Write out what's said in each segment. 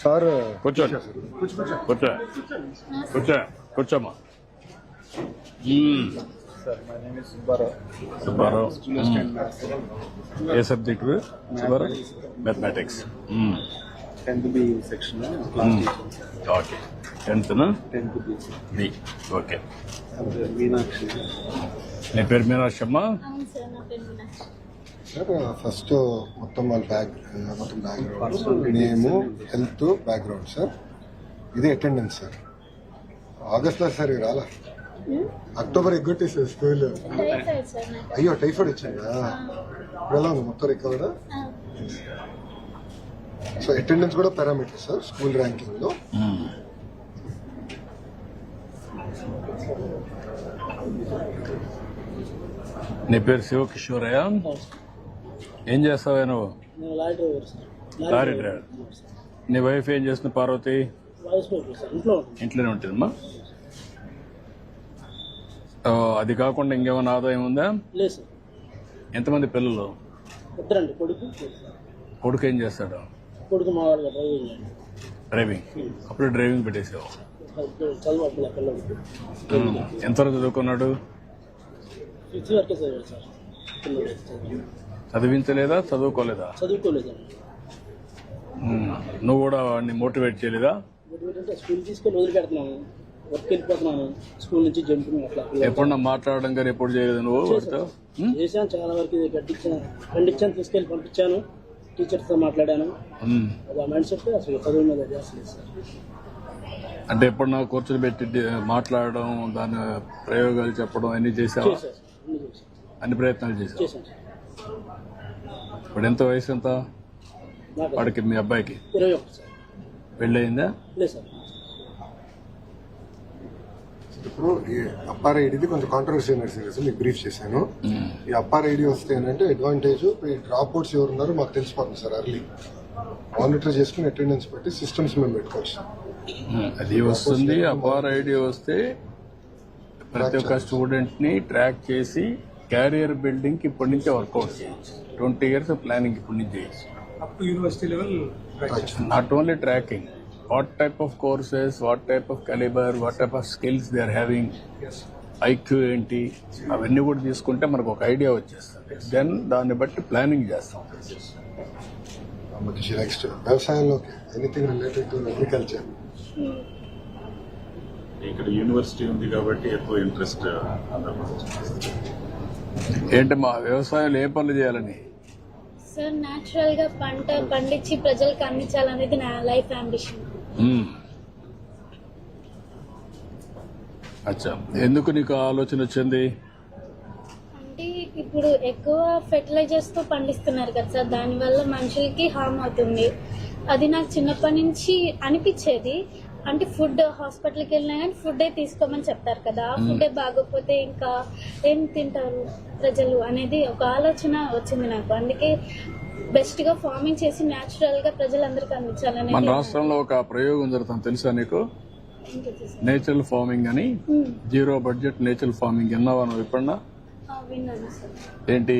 Sir కూర్చోండి కూర్చోమ్మా. సుబ్బారావు ఏ subject? Subbarao mathematics. 10th B section. Okay, 10th B. Okay. Meenakshi. నీ పేరు మీనాక్షి అమ్మా? సార్ ఫస్ట్ మొత్తం వాళ్ళ background name, health background sir. ఇది అటెండెన్స్ సార్. ఆగస్ట్లో సార్ రాలా, అక్టోబర్ ఎగ్గొట్టేసారు స్కూల్. అయ్యో టైఫాయిడ్ వచ్చిందా? ఇప్పుడు ఎలా ఉంది మొత్తం రికవర్? సో అటెండెన్స్ కూడా పారామీటర్ సార్ స్కూల్ ర్యాంకింగ్ లో. నీ పేరు శివకిషోరయ్య? ఏం చేస్తావా నువ్వు? Lorry driver. నీ వైఫ్ ఏం చేస్తుంది పార్వతి? ఇంట్లోనే ఉంటుందమ్మా. అది కాకుండా ఇంకేమైనా ఆదాయం ఉందా? ఎంతమంది పిల్లలు? కొడుకు ఏం చేస్తాడు? డ్రైవింగ్. అప్పుడు డ్రైవింగ్ పెట్టేసావు. ఎంతవరకు చదువుకున్నాడు? చదివించలేదా, చదువుకోలేదా? నువ్వు కూడా వాడిని మోటివేట్ చేయలేదా? స్కూల్ తీసుకొని వదిలిపెడుతున్నాను, వర్క్ వెళ్ళిపోతున్నాను, స్కూల్ నుంచి జంపింగ్ అట్లా. ఎప్పుడన్నా మాట్లాడడం కానీ ఎప్పుడు చేయలేదు నువ్వు? చేశాను చాలా వరకు. ఖండించాను, తీసుకెళ్ళి పంపించాను, టీచర్స్ తో మాట్లాడాను. ఆ మైండ్ సెట్ అసలు చదువు మీద చేస్తలేదు సార్. అంటే ఎప్పుడన్నా కూర్చొని పెట్టి మాట్లాడడం, దాని ప్రయోగాలు చెప్పడం అన్ని చేసావా? అన్ని ప్రయత్నాలు చేశాను. ఇప్పుడు ఎంత వయసు? ఎంత వాడికి? మీ అబ్బాయికి 21 సార్. పెళ్ళయిందా? లేదు సార్. ఇప్పుడు ఈ అప్పార్ ఐడిది కొంచెం కాంట్రవర్సీ నడిచింది, మీకు బ్రీఫ్ చేశాను. ఈ అప్పార్ ఐడి వస్తే ఏంటంటే అడ్వాంటేజ్, ఈ డ్రాప్ అవుట్స్ ఎవరు ఉన్నారో మాకు తెలిసిపోతుంది సార్. అర్లీ మానిటర్ చేసుకుని అటెండెన్స్ పెట్టి సిస్టమ్స్ మేము పెట్టుకోవచ్చు. అది వస్తుంది. అప్పార్ ఐడి వస్తే ప్రతి ఒక్క స్టూడెంట్ ని ట్రాక్ చేసి క్యారియర్ బిల్డింగ్ కి ఇప్పటి నుంచే వర్కౌట్ చేయొచ్చు. 20 years ప్లానింగ్ ఇప్పటి నుంచి చేయొచ్చు. Up to university level. Not only tracking, what type of courses, what type of caliber, what type of skills they are having, IQ ఏంటి, అవన్నీ కూడా తీసుకుంటే మనకు ఒక ఐడియా వచ్చేస్తుంది. దెన్ దాన్ని బట్టి ప్లానింగ్ చేస్తాం. నెక్స్ట్ వ్యవసాయంలో ఎనీథింగ్ రిలేటెడ్ టు అగ్రికల్చర్. ఇక్కడ యూనివర్సిటీ ఉంది కాబట్టి ఎక్కువ ఇంట్రెస్ట్. ఏంటి మా వ్యవసాయంలో ఏ పనులు చేయాలని? సార్ న్యాచురల్ గా పంట పండించి ప్రజలకు అందించాలనేది నా లైఫ్ అంబిషన్. అచ్చా, ఎందుకు నీకు ఆలోచన వచ్చింది? అంటే ఇప్పుడు ఎక్కువ ఫెర్టిలైజర్స్ తో పండిస్తున్నారు కదా సార్, దానివల్ల మనుషులకి హార్మ్ అవుతుంది. అది నాకు చిన్నప్పటి నుంచి అనిపించేది. అంటే ఫుడ్ హాస్పిటల్కి వెళ్ళినా కానీ ఫుడ్ తీసుకోమని చెప్తారు కదా, ఫుడ్ బాగోకపోతే ఇంకా ఏం తింటారు ప్రజలు అనేది ఒక ఆలోచన వచ్చింది నాకు. అందుకే బెస్ట్ గా ఫార్మింగ్ చేసి న్యాచురల్ గా ప్రజలందరికీ అందించాలని. మన రాష్ట్రంలో ఒక ప్రయోగం జరుగుతుంది తెలుసా నీకు? నేచురల్ ఫార్మింగ్ అని, 0 budget నేచురల్ ఫార్మింగ్. విన్నావా నువ్వు ఎప్పుడన్నా? విన్నాను సార్. ఏంటి,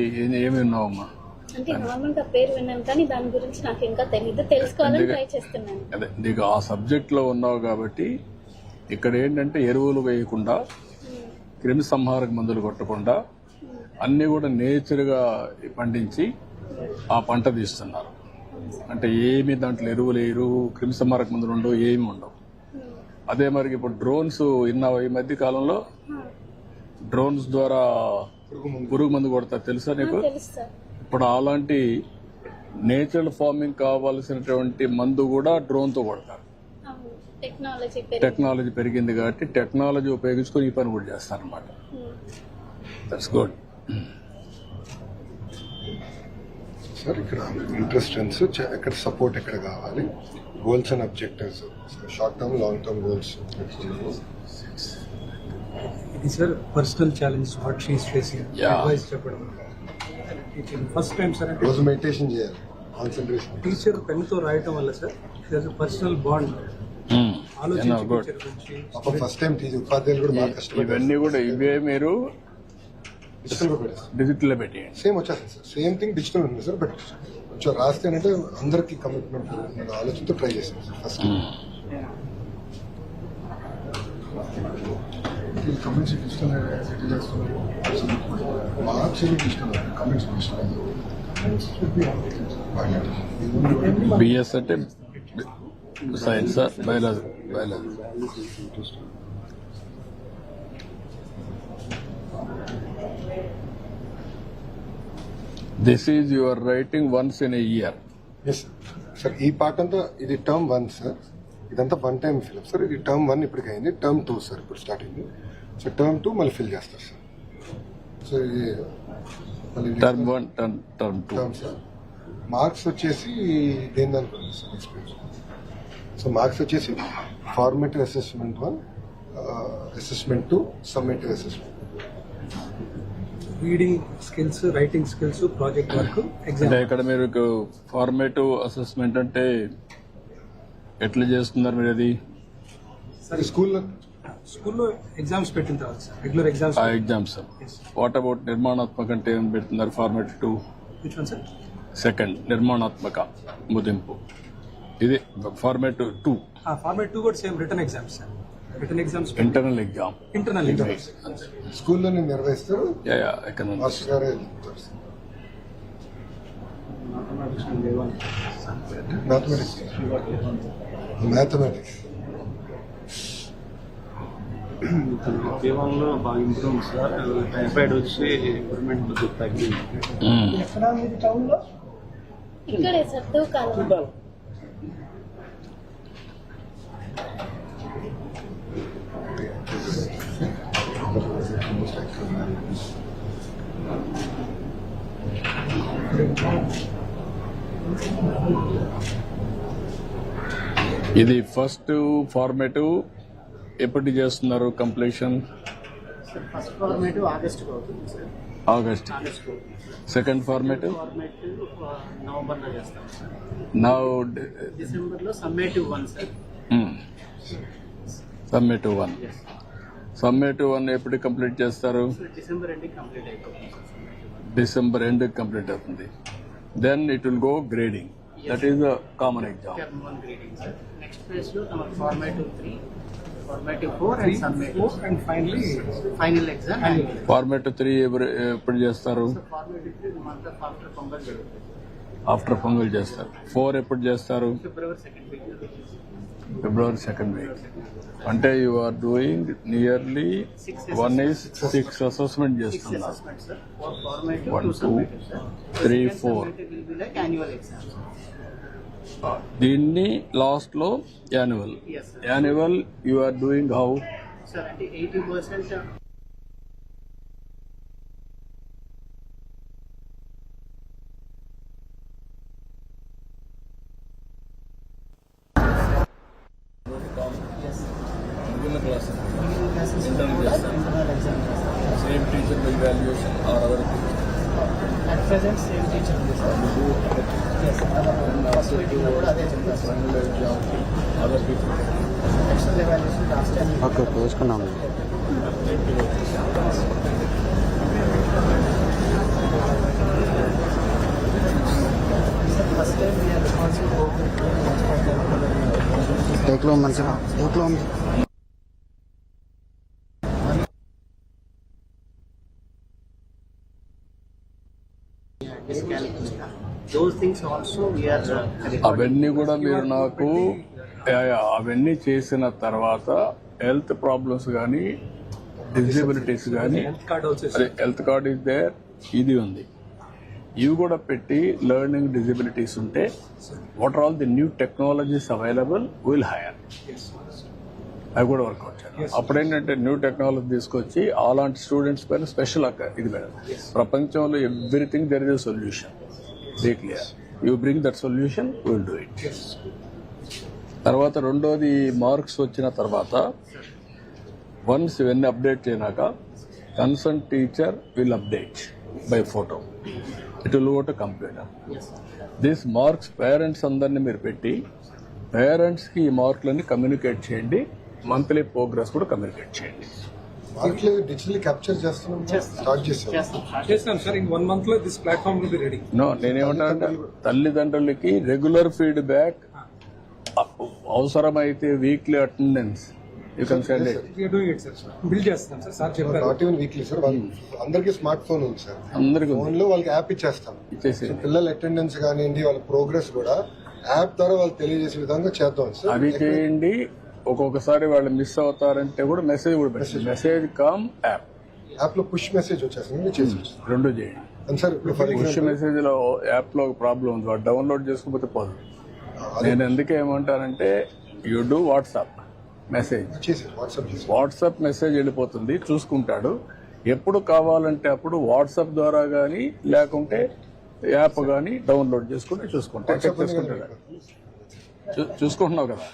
ఏమి విన్నావమ్మా? అంటే నార్మల్ గా పేరు విన్నాను కానీ దాని గురించి నాకు ఇంకా తెలియదు, తెలుసుకోవాలని ట్రై చేస్తున్నాను. అదే నీకు ఆ సబ్జెక్ట్ లో ఉన్నావు కాబట్టి ఇక్కడ ఏంటంటే ఎరువులు వేయకుండా, క్రిమి సంహారక మందులు కొట్టకుండా అన్ని కూడా నేచర్ గా పండించి ఆ పంట తీస్తున్నారు. అంటే ఏమి దాంట్లో ఎరువులు వేయరు, క్రిమి సంహారక మందులు ఉండవు, ఏమి ఉండవు. అదే మరి ఇప్పుడు డ్రోన్స్ విన్నావా? ఈ మధ్య కాలంలో డ్రోన్స్ ద్వారా పురుగు మందు కొడతారు తెలుసా నీకు? ఇప్పుడు అలాంటి నేచురల్ ఫార్మింగ్ కావాల్సినటువంటి మందు కూడా డ్రోన్ తో కొడతారు. టెక్నాలజీ పెరిగింది కాబట్టి టెక్నాలజీ ఉపయోగించుకొని ఈ పని కూడా చేస్తారన్నమాట. That's good. సార్ ఇక్కడ ఇంట్రెస్టెన్స్ ఎక్కడ సపోర్ట్ ఎక్కడ కావాలి, goals and objectives, short term long term goals. ఇది sir personal challenge what she is facing, advice చెప్పడం. ఫస్ట్ టైం సార్ రోజు మెడిటేషన్ చేయాలి, కాన్సంట్రేషన్. టీచర్ పెన్ తో రాయటం వల్ల sir personal bond first time teacher ఉపాధ్యాయులు కూడా బాగా కష్టపడ్డారు. ఇవన్నీ కూడా ఇవే మీరు డిజిటల్ కూడా పెట్టేస్తాం. డిజిటల్లో పెట్టేయండి. సేమ్ వచ్చేస్తుంది సార్, సేమ్ థింగ్ డిజిటల్ ఉంది సార్, బట్ కొంచెం రాస్తే అంటే అందరికి కమిట్మెంట్ ఆలోచనతో ట్రై చేసాం sir first. Comments digital settle చేస్తున్నారు, marks digital, comments digital. BS అంటే science, biology. This is your writing once in a year. Yes sir, ఈ పార్ట్ అంతా ఇది టర్మ్ 1 సార్, ఇదంతా 1 టైం ఫిల్అప్ సార్. ఇది టర్మ్ 1 ఇప్పటికి అయింది, టర్మ్ 2 సార్ ఇప్పుడు స్టార్ట్ అయింది. సో టర్మ్ 2 మళ్ళీ ఫిల్ చేస్తారు సార్. సో ఇది మళ్ళీ term 1, term 2. Term sir. Marks వచ్చేసి దేని దానికి సార్ ఎక్స్పీరియన్స్. సో మార్క్స్ వచ్చేసి formative assessment 1, assessment 2, summative assessment. Reading skills, writing skills, project work, అంటే ఎగ్జామ్. ఇక్కడ మీరు ఫార్మేటివ్ అసెస్మెంట్ అంటే ఎట్లా చేస్తున్నారు మీరు? అది స్కూల్లో ఎగ్జామ్స్ పెట్టిన తర్వాత సార్, రెగ్యులర్ ఎగ్జామ్స్. ఆ ఎగ్జామ్స్. వాట్ అబౌట్ నిర్మాణాత్మక అంటే ఏం పెడుతున్నారు? Formative 2. Which one sir? Second నిర్మాణాత్మక ముదింపు, ఇది ఫార్మేటివ్ 2. ఫార్మేట్ 2 కూడా same return exams sir. Return exams, internal exam. Internal exams స్కూల్లో నిర్వహిస్తారు, ఎకనామిక్స్. మాస్టర్ గారే చెప్తారు సార్. మ్యాథమెటిక్స్ జీవనంలో బాగా ఇంప్రూవ్ సార్. టైఫాయిడ్ వచ్చి ఇంప్రూవ్మెంట్ తగ్గింది. ఎక్కడ మీది టౌన్ లో? ఇక్కడే సార్, తూకాలు. ఇది ఫస్ట్ ఫార్మేటివ్ ఎప్పటి చేస్తున్నారు కంప్లీషన్? ఫస్ట్ ఫార్మేటివ్ ఆగస్ట్కి అవుతుంది సార్. ఆగస్ట్. సెకండ్ ఫార్మేటివ్ నవంబర్లో చేస్తాం సార్. నౌ డిసెంబర్లో సమ్మేటివ్ 1 సార్. సమ్మేటివ్ 1. సమ్మేటివ్ 1 ఎప్పుడు కంప్లీట్ చేస్తారు? డిసెంబర్ ఎండింగ్ కంప్లీట్ అయిపోతుంది సార్. డిసెంబర్ ఎండ్ కంప్లీట్ అవుతుంది. Then it will go grading. That is the common exam. Term 1 grading sir. Next phase లో తమ formative 3, formative 4 and summative, and finally final exam. Formative 3 ఎప్పుడు చేస్తారు? Formative 3 month after pongal జరుగుతుంది. After pongal చేస్తారు. 4 ఎప్పుడు చేస్తారు? February 2nd week. February 2nd week. అంటే you are doing nearly 1 is 6 assessment చేస్తున్నారు. Assessment sir. 4 formative, 1, 2 2, summative sir. 3, 4. Summative will be like annual exam sir. దీన్ని last లో annual. Yes sir. Annual you are doing how? Sir అంటే 80% same teacher evaluation or other at present same teacher ఉంది sir. Yes sir. First meeting లో కూడా అదే చెప్పారు సార్. other people. External evaluation last time. Okay వేసుకున్నాము. First time we are responsible for టేక్లో మంచిగా టేక్లో ఉంది. those things also we are అవన్నీ కూడా మీరు నాకు అవన్నీ చేసిన తర్వాత హెల్త్ ప్రాబ్లమ్స్ కానీ డిజబిలిటీస్ కానీ హెల్త్ కార్డ్ ఆల్సో అదే హెల్త్ కార్డ్ ఇస్ దేర్, ఇది ఉంది. ఇవి కూడా పెట్టి లెర్నింగ్ డిజబిలిటీస్ ఉంటే what are all the new technologies available will hire. అవి కూడా వర్కౌట్ చేయాలి. అప్పుడేంటంటే న్యూ టెక్నాలజీ తీసుకొచ్చి అలాంటి స్టూడెంట్స్ పైన స్పెషల్ ఇది మేడం. ప్రపంచంలో everything there is a solution. Very clear. You bring that solution, will do it. తర్వాత రెండోది మార్క్స్ వచ్చిన తర్వాత వన్స్ ఇవన్నీ అప్డేట్ చేయనాక concern teacher will update by photo. It will go to computer. This marks parents అందరినీ మీరు పెట్టి పేరెంట్స్కి ఈ మార్కులన్నీ కమ్యూనికేట్ చేయండి. మంత్లీ ప్రోగ్రెస్ కూడా కమ్యూనికేట్ చేయండి. మార్కెట్లో డిజిటల్ క్యాప్చర్ చేస్తున్నాం, స్టార్ట్ చేస్తాం. చేస్తాం సార్. ఇన్ 1 month లో this platform will be ready. No, నేనేమంటానంటే తల్లిదండ్రులకి రెగ్యులర్ ఫీడ్బ్యాక్, అవసరమైతే weekly attendance you can send it. We are doing it sir. Build చేస్తాం సార్. సార్ చెప్పారు. నాట్ ఈవెన్ వీక్లీ సార్, అందరికీ స్మార్ట్ ఫోన్ ఉంది సార్. అందరికీ ఫోన్ లో వాళ్ళకి యాప్ ఇచ్చేస్తాం. ఇచ్చేసి సో పిల్లల అటెండెన్స్ కానివ్వండి, వాళ్ళ ప్రోగ్రెస్ కూడా యాప్ ద్వారా వాళ్ళు తెలియజేసే విధంగా చేద్దాం సార్. అది చేయండి. ఒక్కొక్కసారి వాళ్ళు మిస్ అవుతారంటే కూడా మెసేజ్ కూడా పెట్టండి. మెసేజ్ కమ్ యాప్, యాప్ లో పుష్ మెసేజ్ వచ్చేస్తుంది, చేసి రెండు చేయండి. సార్. ఇప్పుడు ఫర్ పుష్ ఎగ్జాంపుల్ మెసేజ్ లో యాప్ లో ఒక ప్రాబ్లం ఉంది, వాడు డౌన్లోడ్ చేసుకోకపోతే పోదు. నేను ఎందుకే ఏమంటానంటే యూ డూ వాట్సాప్ మెసేజ్, చేసి వాట్సాప్ చేసి వాట్సాప్ మెసేజ్ వెళ్ళిపోతుంది, చూసుకుంటాడు. ఎప్పుడు కావాలంటే అప్పుడు వాట్సాప్ ద్వారా గానీ లేకుంటే యాప్ గానీ డౌన్లోడ్ చేసుకుంటే చూసుకుంటా చేసుకుంటాడు. చూసుకుంటున్నావు కదా,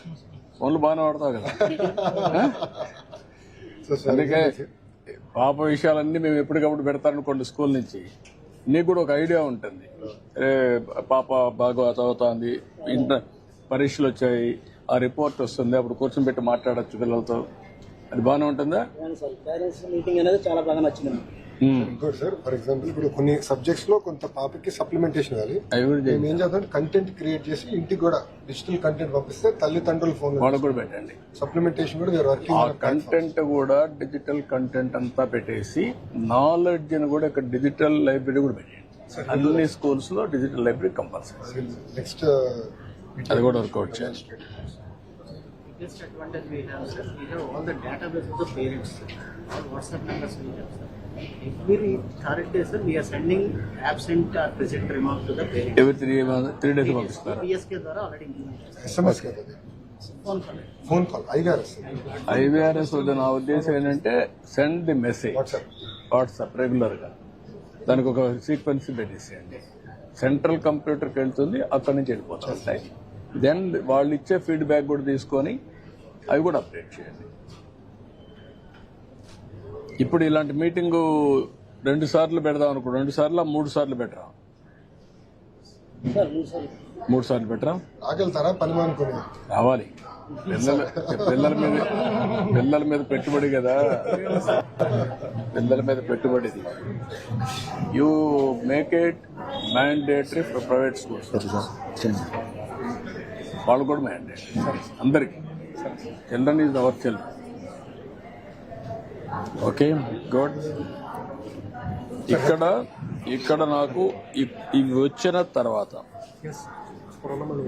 ఫోన్లు బాగానే వాడతావు కదా. అందుకే పాప విషయాలన్నీ మేము ఎప్పటికప్పుడు పెడతారనుకోండి స్కూల్ నుంచి, నీకు కూడా ఒక ఐడియా ఉంటుంది. పాప బాగా చదువుతోంది, ఇంటర్ పరీక్షలు వచ్చాయి, ఆ రిపోర్ట్ వస్తుంది, అప్పుడు కూర్చొని పెట్టి మాట్లాడచ్చు పిల్లలతో. అది బాగానే ఉంటుందా? సార్ పేరెంట్స్ మీటింగ్ అనేది చాలా బాగా నచ్చింది. ఇంకోటి సార్, ఫర్ ఎగ్జాంపుల్ ఇప్పుడు కొన్ని సబ్జెక్ట్స్ లో కొంత పాపకి సప్లిమెంటేషన్ ఇవ్వాలి. అవి కూడా మేము ఏం చేద్దాం, కంటెంట్ క్రియేట్ చేసి ఇంటికి కూడా డిజిటల్ కంటెంట్ పంపిస్తే తల్లిదండ్రుల ఫోన్ వాళ్ళకు కూడా పెట్టండి. సప్లిమెంటేషన్ కూడా ఆ వర్కింగ్. కంటెంట్ కూడా డిజిటల్ కంటెంట్ అంతా పెట్టేసి నాలెడ్జ్ ని కూడా ఇక్కడ డిజిటల్ లైబ్రరీ కూడా పెట్టండి. అన్ని స్కూల్స్ లో డిజిటల్ లైబ్రరీ కంపల్సరీ. నెక్స్ట్ అది కూడా వర్కౌట్ చేయాలి. Biggest advantage we have, sir, we have all the database of the parents, all WhatsApp numbers we have, sir. Every third day, sir, we are sending absent or present remarks to the parents. ఎవరి 3 days పంపిస్తారు. PSK ద్వారా already implemented. SMS కదా, Phone call. Phone call, IVRS, IVRS వద్ద నా ఉద్దేశం ఏంటంటే send the message WhatsApp regular గా, దానికి ఒక సీక్వెన్స్ పెట్టేసేయండి. సెంట్రల్ కంప్యూటర్కి వెళ్తుంది, అక్కడి నుంచి వెళ్ళిపోతాయి. దెన్ వాళ్ళు ఇచ్చే ఫీడ్బ్యాక్ కూడా తీసుకొని అవి కూడా అప్డేట్ చేయండి. ఇప్పుడు ఇలాంటి మీటింగ్ 2 సార్లు పెడదాం అనుకో, 2 సార్లు 3 సార్లు పెట్టరా? సార్ 3 సార్లు పెట్టరా? ఆగలుతారా పని మానుకుని? రావాలి. పిల్లల మీద పెట్టుబడి కదా, పిల్లల మీద పెట్టుబడిది. You make it mandatory for private schools. వాళ్ళు కూడా మ్యాండేటరీ అందరికి. Children is our children. Okay, good. ఇక్కడ నాకు ఇవి వచ్చిన తర్వాత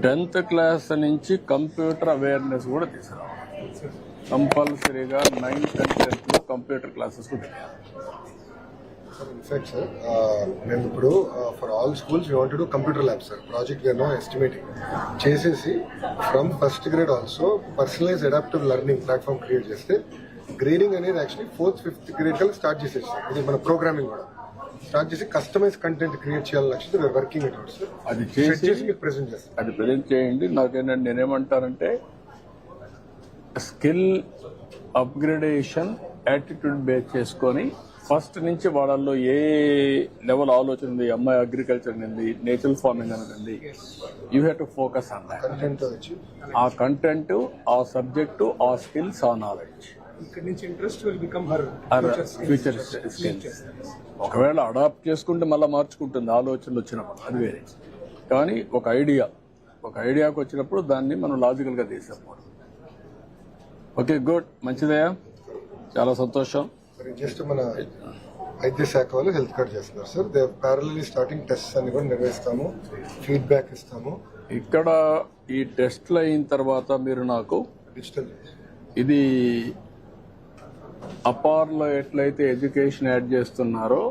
10th క్లాస్ నుంచి కంప్యూటర్ అవేర్నెస్ కూడా తీసుకురావాలి. కంపల్సరీగా 9th and 10th లో కంప్యూటర్ క్లాసెస్ కూడా పెట్టాలి. ఇన్ఫాక్ట్ సార్, మేము ఇప్పుడు for all schools we want to do computer lab sir. Project we are no estimating చేసేసి from first grade also personalise adaptive learning platform create చేస్తే గ్రేడింగ్ అనేది actually 4th, 5th grade కల్లా start చేసేసి, ఇది మన programming కూడా స్టార్ట్ చేసి customise content create చేయాలని లక్ష్యంతో we are working it out sir. అది చేసి మీకు ప్రెజెంట్ చేస్తాం. అది ప్రజెంట్ చేయండి. నాకేంటంటే నేనేమంటానంటే స్కిల్ అప్గ్రేడేషన్ యాటిట్యూడ్ బేస్ చేసుకొని ఫస్ట్ నుంచి వాళ్ళల్లో ఏ లెవెల్ ఆలోచన ఉంది, అమ్మాయి అగ్రికల్చర్ ఉంది, నేచురల్ ఫార్మింగ్ అనేది, you have to focus on that. Content వచ్చి ఆ కంటెంట్, ఆ సబ్జెక్టు, ఆ స్కిల్స్, ఆ నాలెడ్జ్, ఇక్కడ నుంచి interest will become her future skills. ఒకవేళ అడాప్ట్ చేసుకుంటే మళ్ళీ మార్చుకుంటుంది ఆలోచనలు వచ్చినప్పుడు, అది వేరే. కానీ ఒక ఐడియాకి వచ్చినప్పుడు దాన్ని మనం లాజికల్ గా తీసేపోవడం. ఓకే, గుడ్, మంచిదయ్యా, చాలా సంతోషం. జస్ట్ మన వైద్య శాఖ వాళ్ళు హెల్త్ కార్డ్ చేస్తున్నారు sir. They parallelly starting test అన్ని కూడా నిర్వహిస్తాము, ఫీడ్బ్యాక్ ఇస్తాము. ఇక్కడ ఈ టెస్ట్లు అయిన తర్వాత మీరు నాకు డిజిటల్ ఇది అపార్లో ఎట్లయితే ఎడ్యుకేషన్ యాడ్ చేస్తున్నారో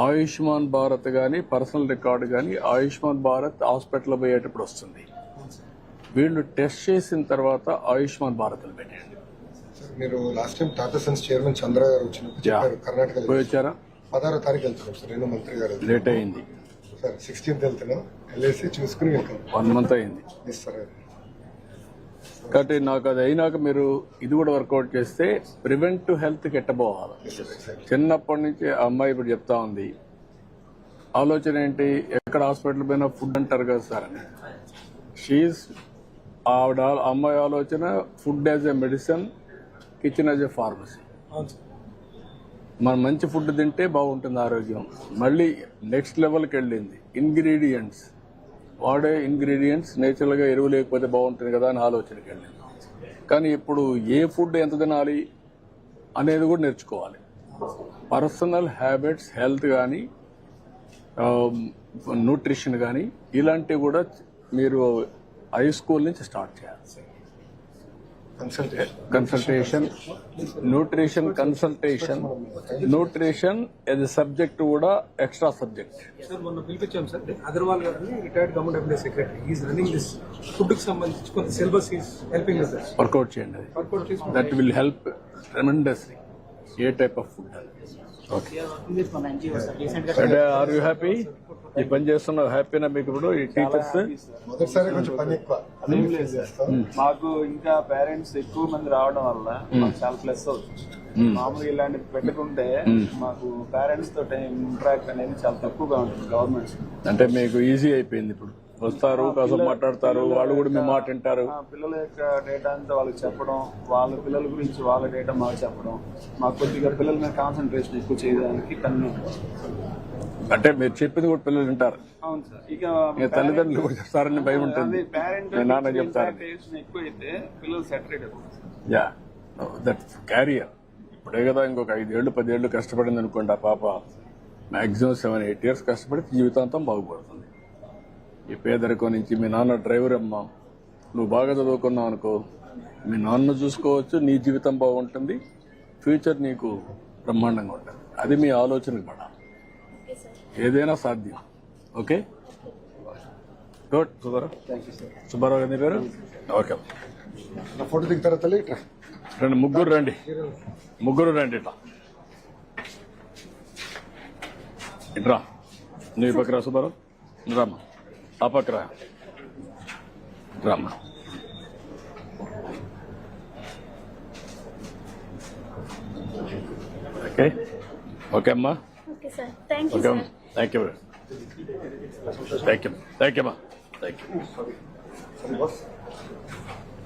ఆయుష్మాన్ భారత్ కానీ పర్సనల్ రికార్డు కానీ ఆయుష్మాన్ భారత్ హాస్పిటల్ పోయేటప్పుడు వస్తుంది. వీళ్ళు టెస్ట్ చేసిన తర్వాత ఆయుష్మాన్ భారత్ పెట్టండి. మీరు last time Tata Sons chairman Chandra గారు వచ్చినప్పుడు చెప్పారు, కర్ణాటక పోయి వచ్చారా? 16వ తారీఖు వెళ్తున్నాం సార్. నేను మంత్రి గారు లేట్ అయింది సార్. 16th వెళ్తున్నాం, వెళ్ళేసి చూసుకుని వెళ్తాం. 1 month అయింది. సార్ కాబట్టి నాకు అది అయినాక మీరు ఇది కూడా వర్కౌట్ చేస్తే ప్రివెంటివ్ హెల్త్ కి ఎట్టబోవాలి. చిన్నప్పటి నుంచి ఆ అమ్మాయి ఇప్పుడు చెప్తా ఉంది, ఆలోచన ఏంటి, ఎక్కడ హాస్పిటల్ పోయినా ఫుడ్ అంటారు కదా సార్ అని. ఆవిడ అమ్మాయి ఆలోచన food as a medicine, kitchen as a pharmacy. అవును సార్. మనం మంచి ఫుడ్ తింటే బాగుంటుంది ఆరోగ్యం. మళ్ళీ నెక్స్ట్ లెవెల్కి వెళ్ళింది ఇంగ్రీడియంట్స్. వాడే ఇంగ్రీడియంట్స్ నేచురల్గా ఎరువు లేకపోతే బాగుంటుంది కదా అని ఆలోచనకి వెళ్ళింది. కానీ ఇప్పుడు ఏ ఫుడ్ ఎంత తినాలి అనేది కూడా నేర్చుకోవాలి. పర్సనల్ హ్యాబిట్స్, హెల్త్ కానీ న్యూట్రిషన్ కానీ ఇలాంటివి కూడా మీరు హై స్కూల్ నుంచి స్టార్ట్ చేయాలి. Consultation, nutrition consultation, nutrition as a subject కూడా ఎక్స్ట్రా సబ్జెక్ట్. సార్ మొన్న పిలిపించాం సార్ అగర్వాల్ గారిని, retired government employee secretary. Is running this food కి సంబంధించి కొంత syllabus is helping sir. Work out చేయండి, అది వర్కౌట్ చేసి that will help tremendously. A type of food అది. ఓకే, మన NGO సార్ రీసెంట్ అంటే గా ఆర్ యూ హ్యాపీ? ఈ పని చేస్తున్న హ్యాపీనా మీకు? ఇప్పుడు ఈ టీచర్స్ మొదటిసారి కొంచెం పని ఎక్కువ చేస్తాం. మాకు ఇంకా పేరెంట్స్ ఎక్కువ మంది రావడం వల్ల మాకు చాలా ప్లస్ అవుతుంది. మామూలుగా ఇలాంటివి పెట్టుకుంటే మాకు పేరెంట్స్ తోటి ఇంటరాక్ట్ అనేది చాలా తక్కువగా ఉంటుంది గవర్నమెంట్. అంటే మీకు ఈజీ అయిపోయింది. ఇప్పుడు వస్తారు, కాసేపు మాట్లాడతారు, వాళ్ళు కూడా మీ మాట వింటారు. పిల్లల యొక్క డేటా అంతా వాళ్ళకి చెప్పడం, వాళ్ళ పిల్లల గురించి వాళ్ళ డేటా మాకు చెప్పడం, మాకు కొద్దిగా పిల్లల మీద కాన్సన్ట్రేషన్ ఎక్కువ చేయడానికి కన్వీనియంట్. అంటే మీరు చెప్పింది కూడా పిల్లలు వింటారు. అవును సార్. ఇక మీ తల్లిదండ్రులు కూడా చెప్తారని భయం ఉంటుంది. పేరెంట్ మీ నాన్న చెప్తారు. ఎక్కువ అయితే పిల్లలు సెటరేట్ అవుతుంది. Yeah, that carrier. ఇప్పుడే కదా ఇంకొక 5 ఏళ్ళు 10 ఏళ్ళు కష్టపడింది అనుకోండి ఆ పాప, మాక్సిమం 7-8 years కష్టపడి జీవితాంతం బాగుపడుతుంది. ఈ పేదరికం నుంచి మీ నాన్న డ్రైవర్ అమ్మా, నువ్వు బాగా చదువుకున్నావు అనుకో, మీ నాన్న చూసుకోవచ్చు, నీ జీవితం బాగుంటుంది, ఫ్యూచర్ నీకు బ్రహ్మాండంగా ఉంటుంది. అది మీ ఆలోచనకు పడాలి. ఏదైనా సాధ్యం. Okay, good. సుబ్బారావు గారి పేరు? ఓకే, నా ఫోటో దిగుతారా తల్లి? ఇట్లా రండి, ముగ్గురు రండి ఇట్లా ఇట్రా. నువ్వు ఈ పక్కరా సుబ్బారావు, రామ్మా. ఆ పక్కరా రామ్మా. ఓకే, ఓకే అమ్మా. Okay sir, thank you okay sir. అమ్మా, థ్యాంక్ యూ అమ్మా, థ్యాంక్ యూ. సరే బాస్.